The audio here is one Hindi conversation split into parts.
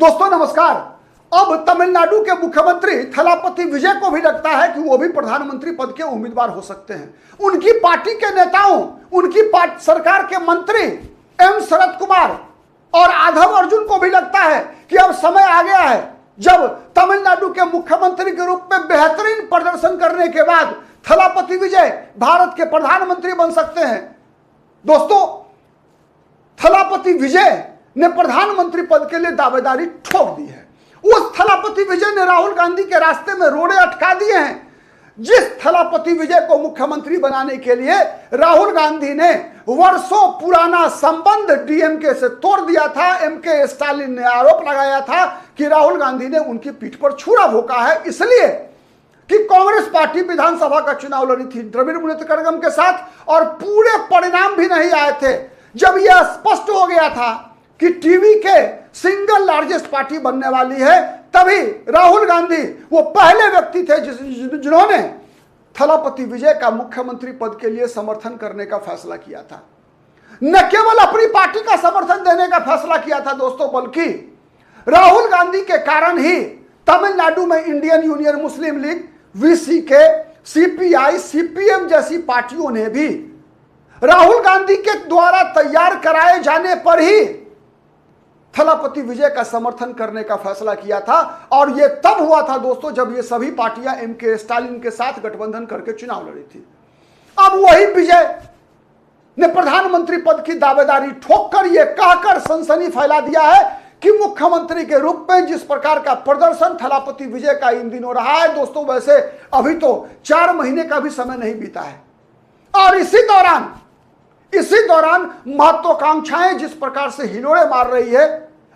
दोस्तों नमस्कार। अब तमिलनाडु के मुख्यमंत्री थलापति विजय को भी लगता है कि वो भी प्रधानमंत्री पद के उम्मीदवार हो सकते हैं। उनकी पार्टी के नेताओं, उनकी सरकार के मंत्री एम शरद कुमार और आधव अर्जुन को भी लगता है कि अब समय आ गया है जब तमिलनाडु के मुख्यमंत्री के रूप में बेहतरीन प्रदर्शन करने के बाद थलापति विजय भारत के प्रधानमंत्री बन सकते हैं। दोस्तों, थलापति विजय ने प्रधानमंत्री पद के लिए दावेदारी ठोक दी है। उस थलापति विजय ने राहुल गांधी के रास्ते में रोड़े अटका दिए हैं। जिस थलापति विजय को मुख्यमंत्री बनाने के लिए राहुल गांधी ने वर्षों पुराना संबंध डीएमके से तोड़ दिया था, एमके स्टालिन ने आरोप लगाया था कि राहुल गांधी ने उनकी पीठ पर छुरा भोंका है, इसलिए कि कांग्रेस पार्टी विधानसभा का चुनाव लड़ी थी द्रविड़ मुनेत्र कड़गम के साथ और पूरे परिणाम भी नहीं आए थे। जब यह स्पष्ट हो गया था कि टीवी के सिंगल लार्जेस्ट पार्टी बनने वाली है, तभी राहुल गांधी वो पहले व्यक्ति थे जिन्होंने थलापति विजय का मुख्यमंत्री पद के लिए समर्थन करने का फैसला किया था। न केवल अपनी पार्टी का समर्थन देने का फैसला किया था दोस्तों, बल्कि राहुल गांधी के कारण ही तमिलनाडु में इंडियन यूनियन मुस्लिम लीग, वीसीके, सीपीआई, सीपीएम जैसी पार्टियों ने भी राहुल गांधी के द्वारा तैयार कराए जाने पर ही थलापति विजय का समर्थन करने का फैसला किया था। और यह तब हुआ था दोस्तों जब ये सभी पार्टियां एमके स्टालिन के साथ गठबंधन करके चुनाव लड़ी थी। अब वही विजय ने प्रधानमंत्री पद की दावेदारी ठोककर यह कहकर सनसनी फैला दिया है कि मुख्यमंत्री के रूप में जिस प्रकार का प्रदर्शन थलापति विजय का इन दिनों रहा है दोस्तों, वैसे अभी तो 4 महीने का भी समय नहीं बीता है। और इसी दौरान महत्वाकांक्षाएं जिस प्रकार से हिलोड़े मार रही है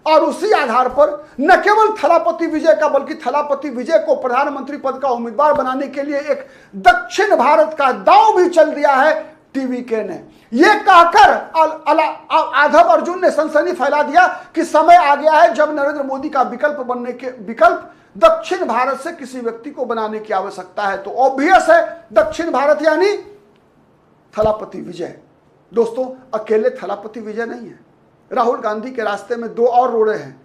और उसी आधार पर न केवल थलापति विजय का बल्कि थलापति विजय को प्रधानमंत्री पद का उम्मीदवार बनाने के लिए एक दक्षिण भारत का दांव भी चल दिया है टीवीके ने। यह कहकर आधव अर्जुन ने सनसनी फैला दिया कि समय आ गया है जब नरेंद्र मोदी का विकल्प दक्षिण भारत से किसी व्यक्ति को बनाने की आवश्यकता है। तो ऑब्वियस है दक्षिण भारत यानी थलापति विजय। दोस्तों, अकेले थलापति विजय नहीं है, राहुल गांधी के रास्ते में 2 और रोड़े हैं।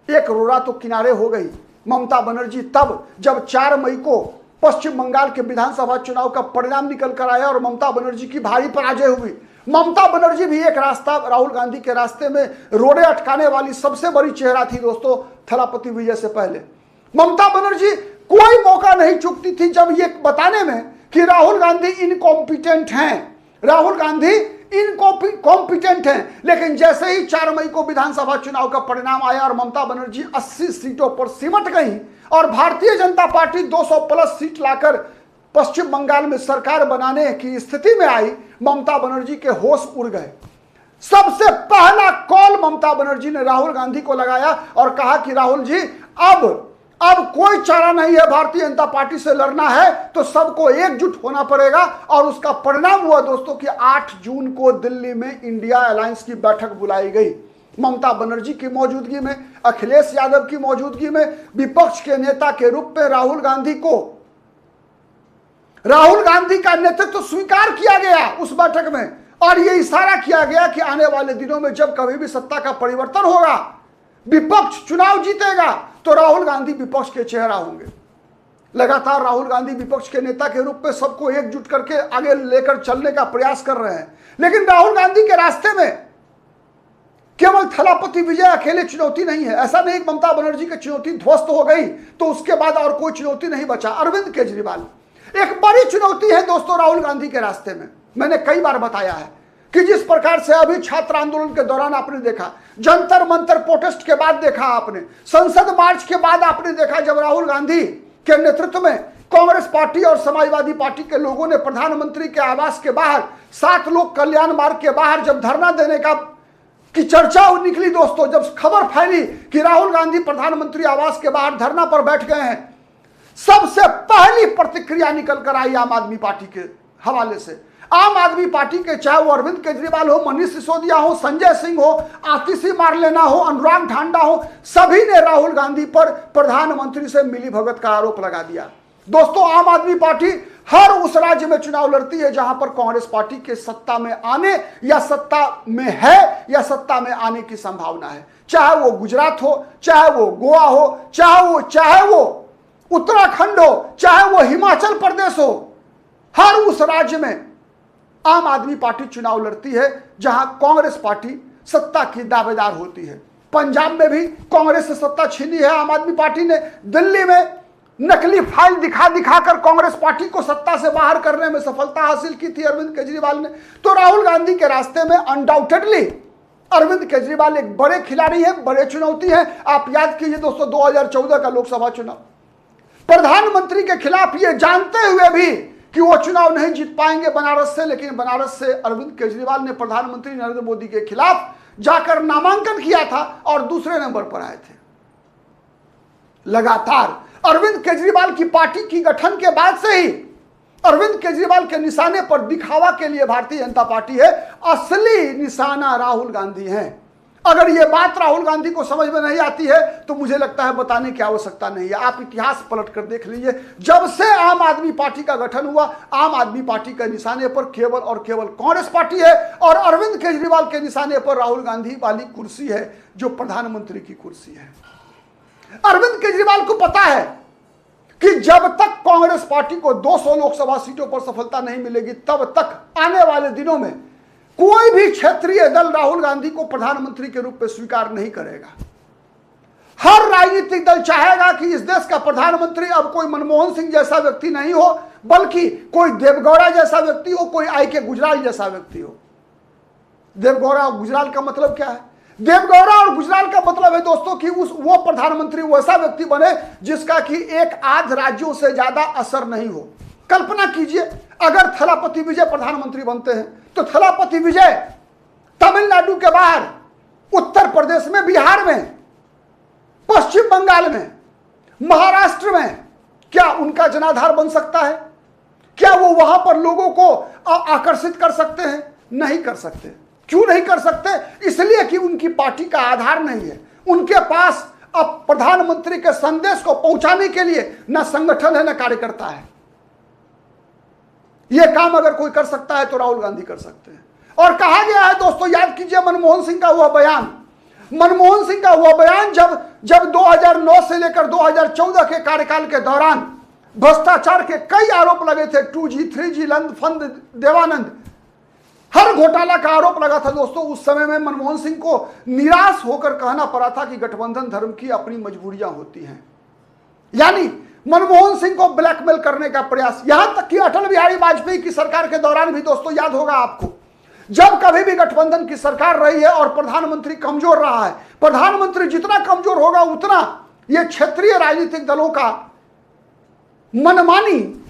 एक रोड़ा तो किनारे हो गई ममता बनर्जी तब जब 4 मई को पश्चिम बंगाल के विधानसभा चुनाव का परिणाम निकल कर आया और ममता बनर्जी की भारी पराजय हुई। ममता बनर्जी भी एक रास्ता राहुल गांधी के रास्ते में रोड़े अटकाने वाली सबसे बड़ी चेहरा थी दोस्तों थलापति विजय से पहले। ममता बनर्जी कोई मौका नहीं चूकती थी जब ये बताने में कि राहुल गांधी इनकॉम्पिटेंट हैं, राहुल गांधी इनकॉम्पिटेंट हैं। लेकिन जैसे ही 4 मई को विधानसभा चुनाव का परिणाम आया और ममता बनर्जी 80 सीटों पर सिमट गई और Bharatiya Janata party 200 plus seat लाकर पश्चिम बंगाल में सरकार बनाने की स्थिति में आई, ममता बनर्जी के होश उड़ गए। सबसे पहला कॉल ममता बनर्जी ने राहुल गांधी को लगाया और कहा कि राहुल जी अब कोई चारा नहीं है, भारतीय जनता पार्टी से लड़ना है तो सबको एकजुट होना पड़ेगा। और उसका परिणाम हुआ दोस्तों कि 8 जून को दिल्ली में इंडिया अलायंस की बैठक बुलाई गई। ममता बनर्जी की मौजूदगी में, अखिलेश यादव की मौजूदगी में विपक्ष के नेता के रूप में राहुल गांधी का नेतृत्व स्वीकार किया गया उस बैठक में। और यह इशारा किया गया कि आने वाले दिनों में जब कभी भी सत्ता का परिवर्तन होगा, विपक्ष चुनाव जीतेगा तो राहुल गांधी विपक्ष के चेहरा होंगे। लगातार राहुल गांधी विपक्ष के नेता के रूप में सबको एकजुट करके आगे लेकर चलने का प्रयास कर रहे हैं। लेकिन राहुल गांधी के रास्ते में केवल थलापति विजय अकेले चुनौती नहीं है। ऐसा नहीं ममता बनर्जी की चुनौती ध्वस्त हो गई तो उसके बाद और कोई चुनौती नहीं बचा। अरविंद केजरीवाल एक बड़ी चुनौती है दोस्तों राहुल गांधी के रास्ते में। मैंने कई बार बताया है कि जिस प्रकार से अभी छात्र आंदोलन के दौरान आपने देखा, जंतर मंतर प्रोटेस्ट के बाद देखा, आपने संसद मार्च के बाद आपने देखा, जब राहुल गांधी के नेतृत्व में कांग्रेस पार्टी और समाजवादी पार्टी के लोगों ने प्रधानमंत्री के आवास के बाहर 7 लोक कल्याण मार्ग के बाहर जब धरना देने की चर्चा निकली दोस्तों, जब खबर फैली कि राहुल गांधी प्रधानमंत्री आवास के बाहर धरना पर बैठ गए हैं, सबसे पहली प्रतिक्रिया निकल कर आई आम आदमी पार्टी के हवाले से। आम आदमी पार्टी के चाहे वो अरविंद केजरीवाल हो, मनीष सिसोदिया हो, संजय सिंह हो, आतिशी मारलेना हो, अनुराग ठांडा हो, सभी ने राहुल गांधी पर प्रधानमंत्री से मिलीभगत का आरोप लगा दिया। दोस्तों, आम आदमी पार्टी हर उस राज्य में चुनाव लड़ती है जहां पर कांग्रेस पार्टी के सत्ता में आने या सत्ता में है या सत्ता में आने की संभावना है। चाहे वो गुजरात हो, चाहे वो गोवा हो, चाहे वो उत्तराखंड हो, चाहे वो हिमाचल प्रदेश हो, हर उस राज्य में आम आदमी पार्टी चुनाव लड़ती है जहां कांग्रेस पार्टी सत्ता की दावेदार होती है। पंजाब में भी कांग्रेस से सत्ता छीनी है आम आदमी पार्टी ने। दिल्ली में नकली फाइल दिखा कर कांग्रेस पार्टी को सत्ता से बाहर करने में सफलता हासिल की थी अरविंद केजरीवाल ने। तो राहुल गांधी के रास्ते में अनडाउटेडली अरविंद केजरीवाल एक बड़े खिलाड़ी हैं, बड़े चुनौती हैं। आप याद कीजिए दोस्तों 2014 का लोकसभा चुनाव, प्रधानमंत्री के खिलाफ ये जानते हुए भी कि वो चुनाव नहीं जीत पाएंगे बनारस से, लेकिन बनारस से अरविंद केजरीवाल ने प्रधानमंत्री नरेंद्र मोदी के खिलाफ जाकर नामांकन किया था और दूसरे नंबर पर आए थे। लगातार अरविंद केजरीवाल की पार्टी की गठन के बाद से ही अरविंद केजरीवाल के निशाने पर दिखावा के लिए भारतीय जनता पार्टी है, असली निशाना राहुल गांधी है। अगर यह बात राहुल गांधी को समझ में नहीं आती है तो मुझे लगता है बताने की आवश्यकता नहीं है। आप इतिहास पलट कर देख लीजिए, जब से आम आदमी पार्टी का गठन हुआ, आम आदमी पार्टी के निशाने पर केवल और केवल कांग्रेस पार्टी है और अरविंद केजरीवाल के निशाने पर राहुल गांधी वाली कुर्सी है जो प्रधानमंत्री की कुर्सी है। अरविंद केजरीवाल को पता है कि जब तक कांग्रेस पार्टी को 200 लोकसभा सीटों पर सफलता नहीं मिलेगी, तब तक आने वाले दिनों में कोई भी क्षेत्रीय दल राहुल गांधी को प्रधानमंत्री के रूप में स्वीकार नहीं करेगा। हर राजनीतिक दल चाहेगा कि इस देश का प्रधानमंत्री अब कोई मनमोहन सिंह जैसा व्यक्ति नहीं हो, बल्कि कोई देवगौड़ा जैसा व्यक्ति हो, कोई आई.के. गुजराल जैसा व्यक्ति हो। देवगौड़ा और गुजराल का मतलब क्या है? देवगौड़ा और गुजराल का मतलब है दोस्तों कि वो प्रधानमंत्री वैसा व्यक्ति बने जिसका कि एक आध राज्यों से ज्यादा असर नहीं हो। कल्पना कीजिए अगर थलापति विजय प्रधानमंत्री बनते हैं तो थलापति विजय तमिलनाडु के बाहर, उत्तर प्रदेश में, बिहार में, पश्चिम बंगाल में, महाराष्ट्र में क्या उनका जनाधार बन सकता है? क्या वो वहां पर लोगों को आकर्षित कर सकते हैं? नहीं कर सकते। क्यों नहीं कर सकते? इसलिए कि उनकी पार्टी का आधार नहीं है। उनके पास अब प्रधानमंत्री के संदेश को पहुंचाने के लिए न संगठन है न कार्यकर्ता है। यह काम अगर कोई कर सकता है तो राहुल गांधी कर सकते हैं। और कहा गया है दोस्तों, याद कीजिए मनमोहन सिंह का हुआ बयान जब 2009 से लेकर 2014 के कार्यकाल के दौरान भ्रष्टाचार के कई आरोप लगे थे। 2G 3G लंद फंद देवानंद, हर घोटाला का आरोप लगा था दोस्तों। उस समय में मनमोहन सिंह को निराश होकर कहना पड़ा था कि गठबंधन धर्म की अपनी मजबूरियां होती हैं। यानी मनमोहन सिंह को ब्लैकमेल करने का प्रयास, यहां तक कि अटल बिहारी वाजपेयी की सरकार के दौरान भी दोस्तों याद होगा आपको, जब कभी भी गठबंधन की सरकार रही है और प्रधानमंत्री कमजोर रहा है, प्रधानमंत्री जितना कमजोर होगा उतना यह क्षेत्रीय राजनीतिक दलों का मनमानी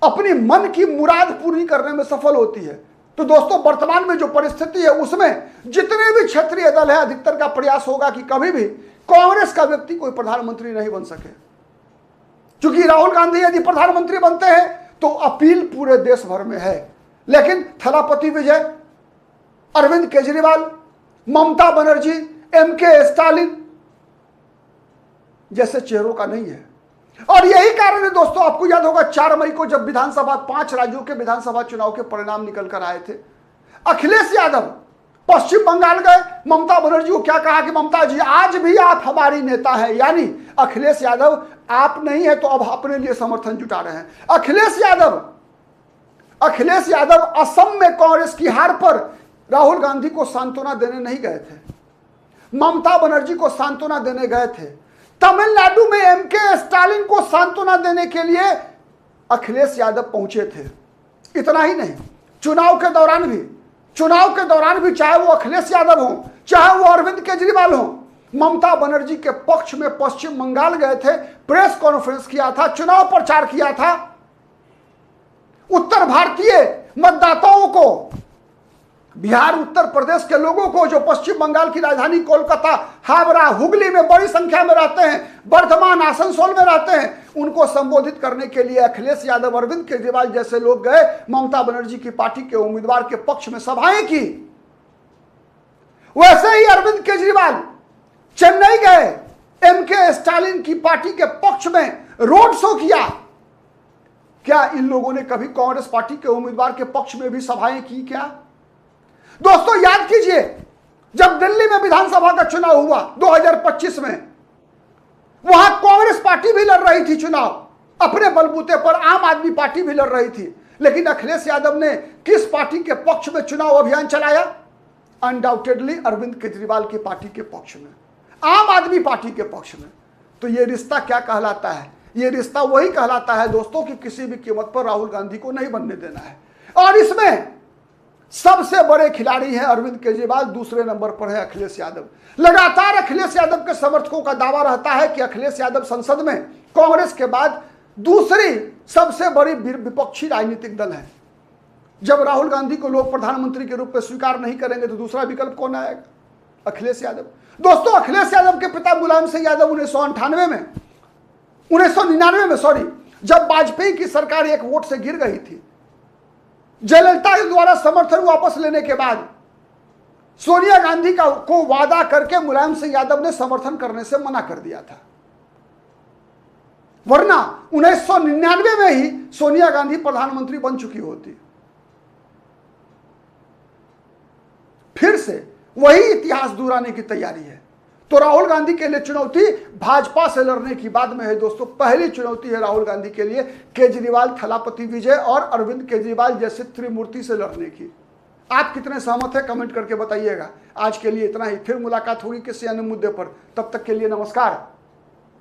अपनी मन की मुराद पूरी करने में सफल होती है। तो दोस्तों वर्तमान में जो परिस्थिति है उसमें जितने भी क्षेत्रीय दल है, अधिकतर का प्रयास होगा कि कभी भी कांग्रेस का व्यक्ति कोई प्रधानमंत्री नहीं बन सके। क्योंकि राहुल गांधी यदि प्रधानमंत्री बनते हैं तो अपील पूरे देश भर में है, लेकिन थलापति विजय, अरविंद केजरीवाल, ममता बनर्जी, M.K. स्टालिन जैसे चेहरों का नहीं है। और यही कारण है दोस्तों, आपको याद होगा 4 मई को जब 5 राज्यों के विधानसभा चुनाव के परिणाम निकल कर आए थे, अखिलेश यादव पश्चिम बंगाल गए, ममता बनर्जी को क्या कहा कि ममता जी आज भी आप हमारी नेता हैं। यानी अखिलेश यादव आप नहीं है तो अब अपने लिए समर्थन जुटा रहे हैं। अखिलेश यादव असम में कांग्रेस की हार पर राहुल गांधी को सांत्वना देने नहीं गए थे, ममता बनर्जी को सांत्वना देने गए थे। तमिलनाडु में M.K. स्टालिन को सांत्वना देने के लिए अखिलेश यादव पहुंचे थे। इतना ही नहीं, चुनाव के दौरान भी चाहे वो अखिलेश यादव हो, चाहे वो अरविंद केजरीवाल हो, ममता बनर्जी के पक्ष में पश्चिम बंगाल गए थे, प्रेस कॉन्फ्रेंस किया था, चुनाव प्रचार किया था। उत्तर भारतीय मतदाताओं को, बिहार उत्तर प्रदेश के लोगों को जो पश्चिम बंगाल की राजधानी कोलकाता, हावड़ा, हुगली में बड़ी संख्या में रहते हैं, बर्धमान, आसनसोल में रहते हैं, उनको संबोधित करने के लिए अखिलेश यादव, अरविंद केजरीवाल जैसे लोग गए, ममता बनर्जी की पार्टी के उम्मीदवार के पक्ष में सभाएं की। वैसे ही अरविंद केजरीवाल चेन्नई गए, M.K. स्टालिन की पार्टी के पक्ष में रोड शो किया। क्या इन लोगों ने कभी कांग्रेस पार्टी के उम्मीदवार के पक्ष में भी सभाएं की क्या? दोस्तों याद कीजिए, जब दिल्ली में विधानसभा का चुनाव हुआ 2025 में, वहां कांग्रेस पार्टी भी लड़ रही थी चुनाव अपने बलबूते पर, आम आदमी पार्टी भी लड़ रही थी, लेकिन अखिलेश यादव ने किस पार्टी के पक्ष में चुनाव अभियान चलाया? अनडाउटेडली अरविंद केजरीवाल की पार्टी के पक्ष में, आम आदमी पार्टी के पक्ष में। तो ये रिश्ता क्या कहलाता है? ये रिश्ता वही कहलाता है दोस्तों कि किसी भी कीमत पर राहुल गांधी को नहीं बनने देना है। और इसमें सबसे बड़े खिलाड़ी हैं अरविंद केजरीवाल, दूसरे नंबर पर है अखिलेश यादव। लगातार अखिलेश यादव के समर्थकों का दावा रहता है कि अखिलेश यादव संसद में कांग्रेस के बाद दूसरी सबसे बड़ी विपक्षी राजनीतिक दल है। जब राहुल गांधी को लोग प्रधानमंत्री के रूप में स्वीकार नहीं करेंगे तो दूसरा विकल्प कौन आएगा? अखिलेश यादव। दोस्तों अखिलेश यादव के पिता मुलायम सिंह यादव 1999 में जब वाजपेयी की सरकार एक वोट से गिर गई थी, जयललिता के द्वारा समर्थन वापस लेने के बाद सोनिया गांधी को वादा करके मुलायम सिंह यादव ने समर्थन करने से मना कर दिया था, वरना 1999 में ही सोनिया गांधी प्रधानमंत्री बन चुकी होती। फिर से वही इतिहास दोहराने की तैयारी है। तो राहुल गांधी के लिए चुनौती भाजपा से लड़ने की बाद में है दोस्तों। पहली चुनौती है राहुल गांधी के लिए केजरीवाल, थलापति विजय और अरविंद केजरीवाल जैसे त्रिमूर्ति से लड़ने की। आप कितने सहमत हैं कमेंट करके बताइएगा। आज के लिए इतना ही, फिर मुलाकात होगी किसी अन्य मुद्दे पर। तब तक के लिए नमस्कार।